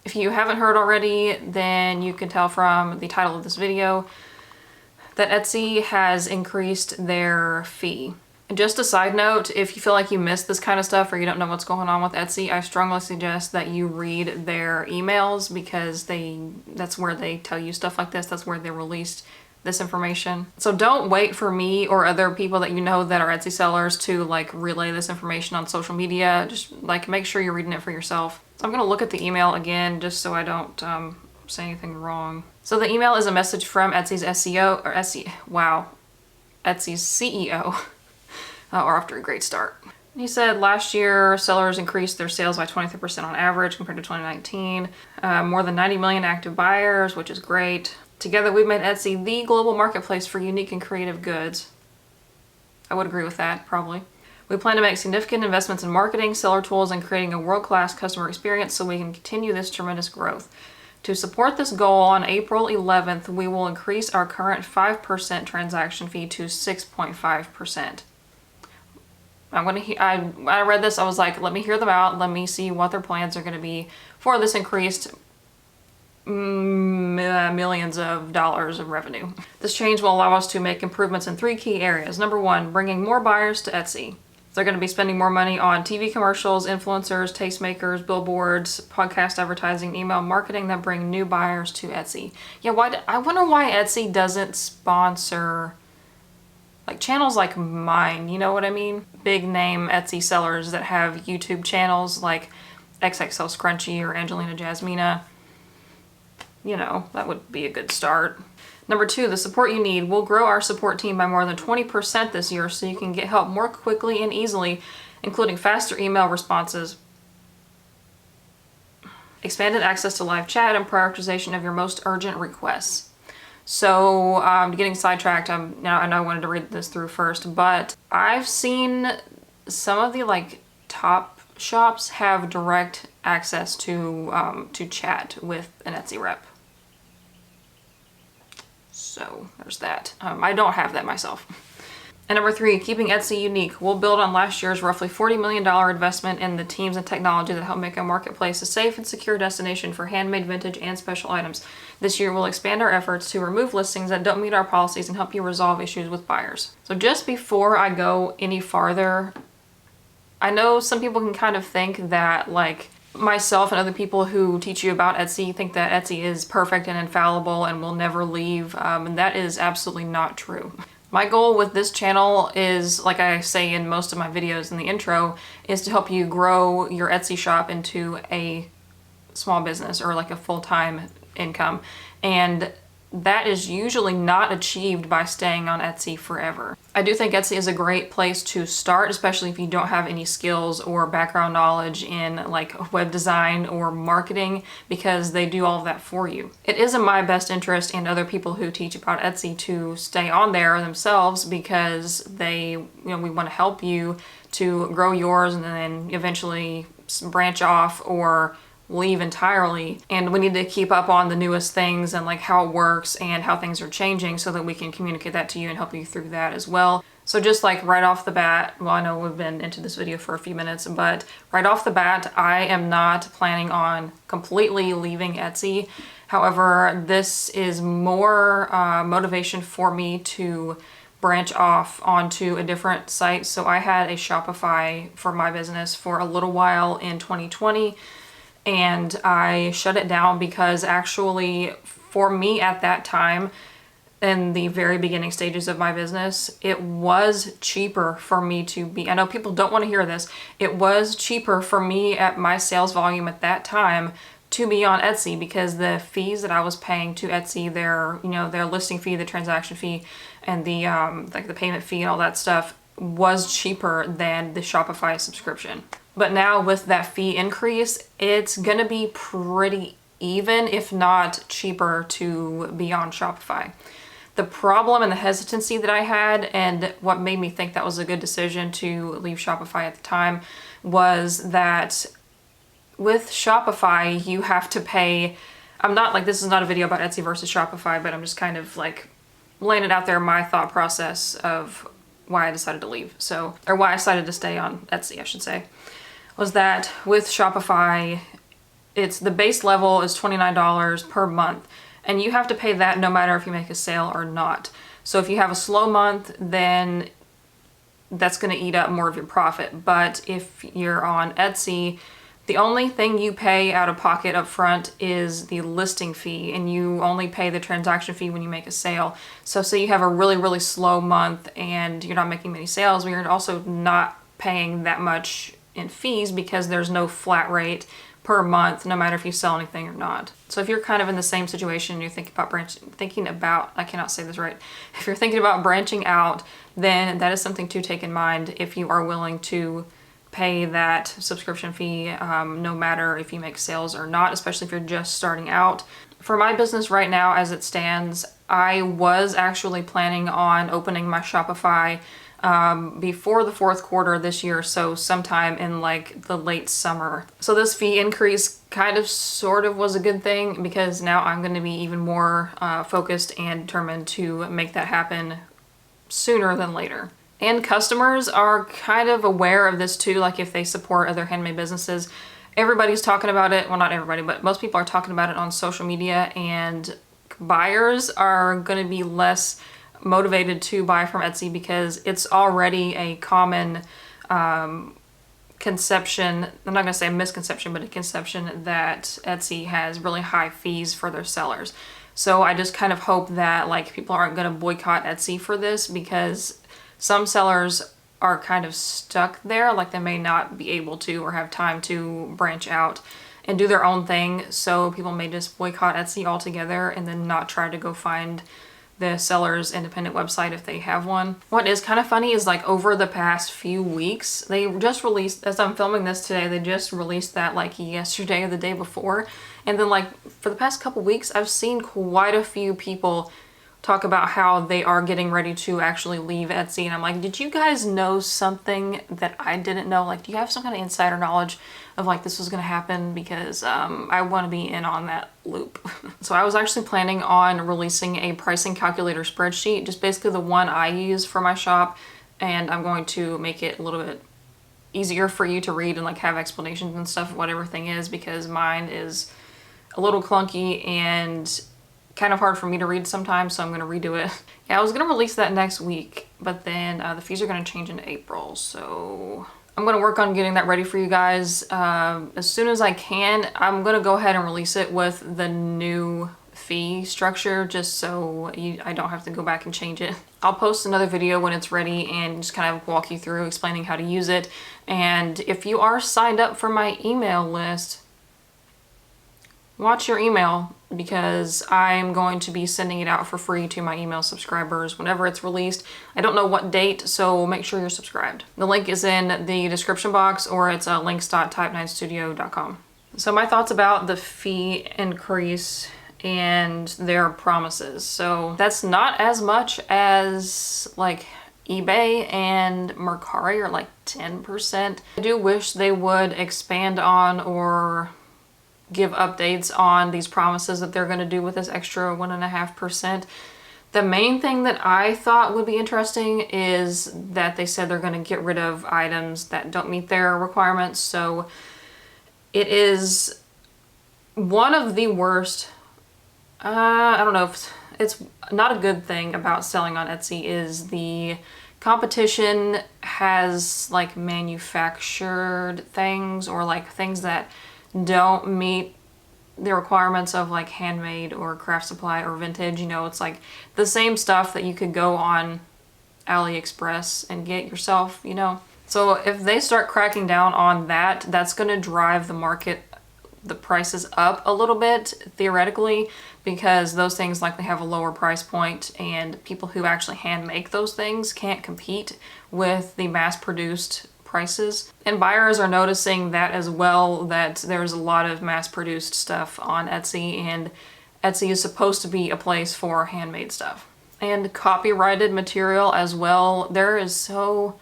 If you haven't heard already, then you can tell from the title of this video that Etsy has increased their fee. And just a side note, if you feel like you missed this kind of stuff or you don't know what's going on with Etsy, I strongly suggest that you read their emails, because that's where they tell you stuff like this. That's where they released this information. So don't wait for me or other people that you know that are Etsy sellers to like relay this information on social media. Just like make sure you're reading it for yourself. So I'm gonna look at the email again just so I don't say anything wrong. So the email is a message from Etsy's Etsy's CEO. Are off to a great start. He said last year sellers increased their sales by 23% on average compared to 2019. More than 90 million active buyers, which is great. Together we've made Etsy the global marketplace for unique and creative goods. I would agree with that, probably. We plan to make significant investments in marketing, seller tools, and creating a world-class customer experience so we can continue this tremendous growth. To support this goal, on April 11th, we will increase our current 5% transaction fee to 6.5%. I read this, I was like, let me hear them out. Let me see what their plans are going to be for this increased millions of dollars of revenue. This change will allow us to make improvements in 3 key areas. Number 1, bringing more buyers to Etsy. They're going to be spending more money on TV commercials, influencers, tastemakers, billboards, podcast advertising, email marketing that bring new buyers to Etsy. Yeah, I wonder why Etsy doesn't sponsor like channels like mine, you know what I mean? Big name Etsy sellers that have YouTube channels like XXL Scrunchy or Angelina Jasmina. You know, that would be a good start. Number 2, the support you need. We'll grow our support team by more than 20% this year so you can get help more quickly and easily, including faster email responses, expanded access to live chat, and prioritization of your most urgent requests. So, getting sidetracked, I know I wanted to read this through first, but I've seen some of the like top shops have direct access to chat with an Etsy rep. So there's that. I don't have that myself. And number 3, keeping Etsy unique. We'll build on last year's roughly $40 million investment in the teams and technology that help make our marketplace a safe and secure destination for handmade, vintage, and special items. This year, we'll expand our efforts to remove listings that don't meet our policies and help you resolve issues with buyers. So just before I go any farther, I know some people can kind of think that like myself and other people who teach you about Etsy think that Etsy is perfect and infallible and will never leave, and that is absolutely not true. My goal with this channel is, like I say in most of my videos in the intro, is to help you grow your Etsy shop into a small business or like a full-time income. And that is usually not achieved by staying on Etsy forever. I do think Etsy is a great place to start, especially if you don't have any skills or background knowledge in like web design or marketing, because they do all of that for you. It is in my best interest and other people who teach about Etsy to stay on there themselves, because we want to help you to grow yours and then eventually branch off or leave entirely. And we need to keep up on the newest things and like how it works and how things are changing so that we can communicate that to you and help you through that as well. So just like right off the bat, well, I know we've been into this video for a few minutes, but right off the bat, I am not planning on completely leaving Etsy. However, this is more motivation for me to branch off onto a different site. So I had a Shopify for my business for a little while in 2020. And I shut it down because actually for me at that time, in the very beginning stages of my business, it was cheaper for me to be, I know people don't want to hear this, it was cheaper for me at my sales volume at that time to be on Etsy, because the fees that I was paying to Etsy, their listing fee, the transaction fee, and the like the payment fee and all that stuff was cheaper than the Shopify subscription. But now with that fee increase, it's gonna be pretty even, if not cheaper, to be on Shopify. The problem and the hesitancy that I had, and what made me think that was a good decision to leave Shopify at the time, was that with Shopify, you have to pay, this is not a video about Etsy versus Shopify, but I'm just kind of like laying it out there, my thought process of why I decided to leave. Or why I decided to stay on Etsy, I should say, was that with Shopify, it's the base level is $29 per month, and you have to pay that no matter if you make a sale or not. So if you have a slow month, then that's going to eat up more of your profit. But if you're on Etsy, the only thing you pay out of pocket up front is the listing fee, and you only pay the transaction fee when you make a sale. So say you have a really, really slow month and you're not making many sales, but you're also not paying that much in fees because there's no flat rate per month, no matter if you sell anything or not. So if you're kind of in the same situation and you're thinking about I cannot say this right. If you're thinking about branching out, then that is something to take in mind if you are willing to pay that subscription fee, no matter if you make sales or not, especially if you're just starting out. For my business right now, as it stands, I was actually planning on opening my Shopify before the fourth quarter this year, so sometime in like the late summer. So this fee increase kind of sort of was a good thing, because now I'm going to be even more focused and determined to make that happen sooner than later. And customers are kind of aware of this too, like if they support other handmade businesses. Everybody's talking about it, well, not everybody, but most people are talking about it on social media, and buyers are going to be less motivated to buy from Etsy because it's already a common conception, I'm not going to say a misconception, but a conception that Etsy has really high fees for their sellers. So I just kind of hope that like people aren't going to boycott Etsy for this, because some sellers are kind of stuck there, like they may not be able to or have time to branch out and do their own thing. So people may just boycott Etsy altogether and then not try to go find the seller's independent website if they have one. What is kind of funny is like over the past few weeks, they just released, as I'm filming this today, they just released that like yesterday or the day before. And then like for the past couple weeks, I've seen quite a few people talk about how they are getting ready to actually leave Etsy. And I'm like, did you guys know something that I didn't know? Like, do you have some kind of insider knowledge of like this was gonna happen? Because I wanna be in on that loop. So I was actually planning on releasing a pricing calculator spreadsheet, just basically the one I use for my shop. And I'm going to make it a little bit easier for you to read and like have explanations and stuff of what everything is, because mine is a little clunky and kind of hard for me to read sometimes, so I'm gonna redo it. Yeah, I was gonna release that next week, but then the fees are gonna change in April, so I'm gonna work on getting that ready for you guys as soon as I can. I'm gonna go ahead and release it with the new fee structure, just so I don't have to go back and change it. I'll post another video when it's ready and just kind of walk you through explaining how to use it. And if you are signed up for my email list, watch your email, because I'm going to be sending it out for free to my email subscribers whenever it's released. I don't know what date, so make sure you're subscribed. The link is in the description box, or it's links.type9studio.com. So my thoughts about the fee increase and their promises. So that's not as much as like eBay and Mercari are like 10%. I do wish they would expand on or give updates on these promises that they're going to do with this extra 1.5%. The main thing that I thought would be interesting is that they said they're going to get rid of items that don't meet their requirements. So it is one of the worst, I don't know if it's not a good thing about selling on Etsy, is the competition has like manufactured things, or like things that don't meet the requirements of like handmade or craft supply or vintage. You know, it's like the same stuff that you could go on AliExpress and get yourself, you know. So if they start cracking down on that, that's going to drive the market, the prices up a little bit theoretically, because those things likely have a lower price point, and people who actually hand make those things can't compete with the mass-produced prices. And buyers are noticing that as well, that there's a lot of mass-produced stuff on Etsy, and Etsy is supposed to be a place for handmade stuff. And copyrighted material as well. There is so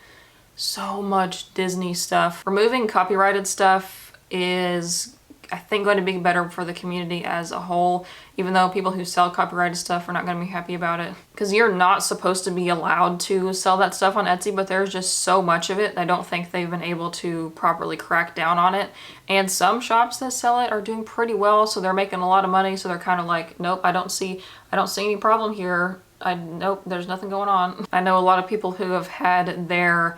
much Disney stuff. Removing copyrighted stuff is, I think going to be better for the community as a whole, even though people who sell copyrighted stuff are not going to be happy about it. Because you're not supposed to be allowed to sell that stuff on Etsy, but there's just so much of it. I don't think they've been able to properly crack down on it. And some shops that sell it are doing pretty well, so they're making a lot of money, so they're kind of like, nope, I don't see any problem here. Nope, there's nothing going on. I know a lot of people who have had their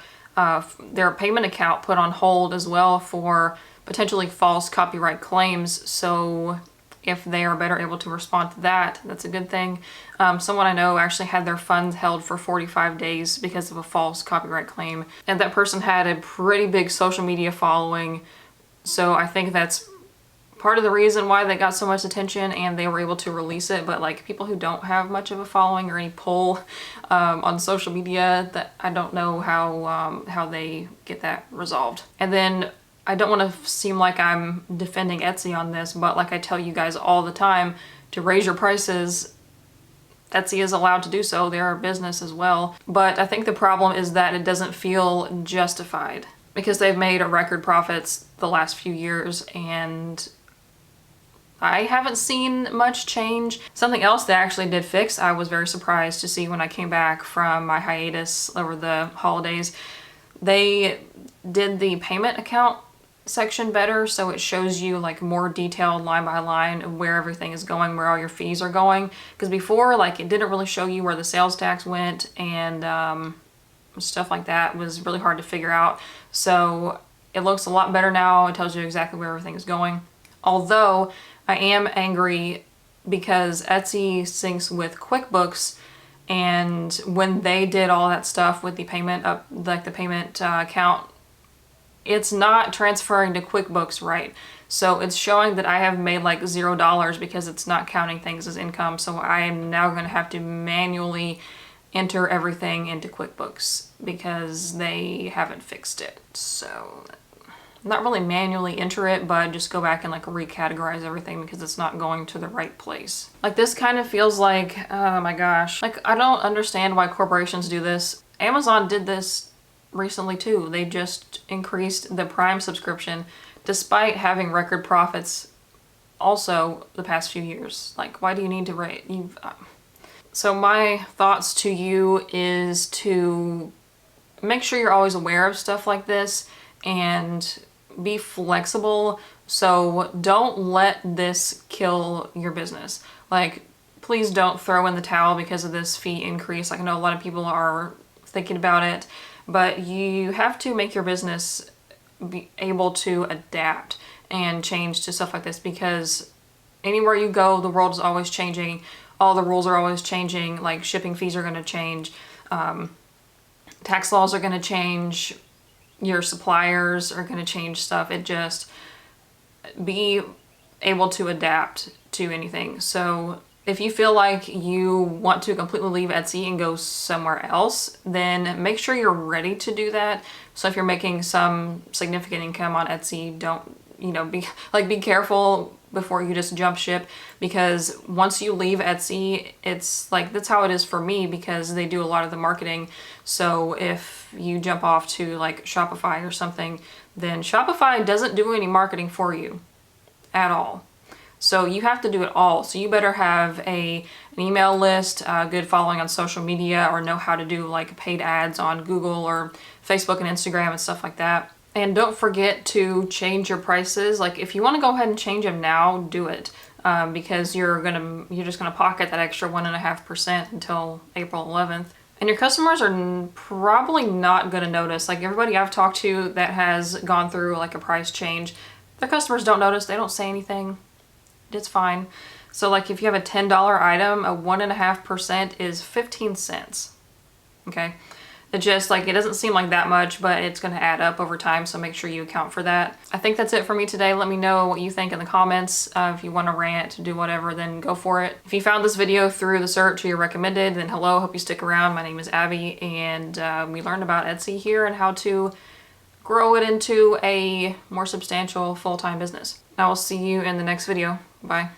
payment account put on hold as well for potentially false copyright claims. So if they are better able to respond to that, that's a good thing. Someone I know actually had their funds held for 45 days because of a false copyright claim. And that person had a pretty big social media following. So I think that's part of the reason why they got so much attention and they were able to release it. But like people who don't have much of a following or any pull on social media, that I don't know how they get that resolved. And then I don't want to seem like I'm defending Etsy on this, but like I tell you guys all the time, to raise your prices, Etsy is allowed to do so. They're a business as well. But I think the problem is that it doesn't feel justified because they've made record profits the last few years and I haven't seen much change. Something else they actually did fix, I was very surprised to see when I came back from my hiatus over the holidays. They did the payment account section better, so it shows you like more detailed line by line of where everything is going, where all your fees are going. Because before, like, it didn't really show you where the sales tax went, and stuff like that was really hard to figure out. So it looks a lot better now. It tells you exactly where everything is going. Although I am angry because Etsy syncs with QuickBooks, and when they did all that stuff with the payment account, it's not transferring to QuickBooks right. So it's showing that I have made like $0 because it's not counting things as income. So I am now going to have to manually enter everything into QuickBooks because they haven't fixed it. So not really manually enter it, but just go back and like recategorize everything because it's not going to the right place. Like this kind of feels like, oh my gosh, like I don't understand why corporations do this. Amazon did this recently too. They just increased the Prime subscription despite having record profits also the past few years. Like, why do you need to rate? So my thoughts to you is to make sure you're always aware of stuff like this and be flexible. So don't let this kill your business. Like, please don't throw in the towel because of this fee increase. Like, I know a lot of people are thinking about it, but you have to make your business be able to adapt and change to stuff like this because anywhere you go, the world is always changing. All the rules are always changing. Like shipping fees are going to change. Tax laws are going to change. Your suppliers are going to change stuff. It just be able to adapt to anything. So if you feel like you want to completely leave Etsy and go somewhere else, then make sure you're ready to do that. So if you're making some significant income on Etsy, don't, be careful before you just jump ship, because once you leave Etsy, it's like, that's how it is for me because they do a lot of the marketing. So if you jump off to like Shopify or something, then Shopify doesn't do any marketing for you at all. So you have to do it all. So you better have an email list, a good following on social media, or know how to do like paid ads on Google or Facebook and Instagram and stuff like that. And don't forget to change your prices. Like if you want to go ahead and change them now, do it. Because you're just gonna pocket that extra 1.5% until April 11th. And your customers are probably not gonna notice. Like everybody I've talked to that has gone through like a price change, their customers don't notice, they don't say anything. It's fine. So like if you have a $10 item, a 1.5% is 15 cents. Okay. It just like, it doesn't seem like that much, but it's going to add up over time. So make sure you account for that. I think that's it for me today. Let me know what you think in the comments. If you want to rant, do whatever, then go for it. If you found this video through the search or you're recommended, then hello, hope you stick around. My name is Abby, and we learned about Etsy here and how to grow it into a more substantial full-time business. I will see you in the next video. Bye.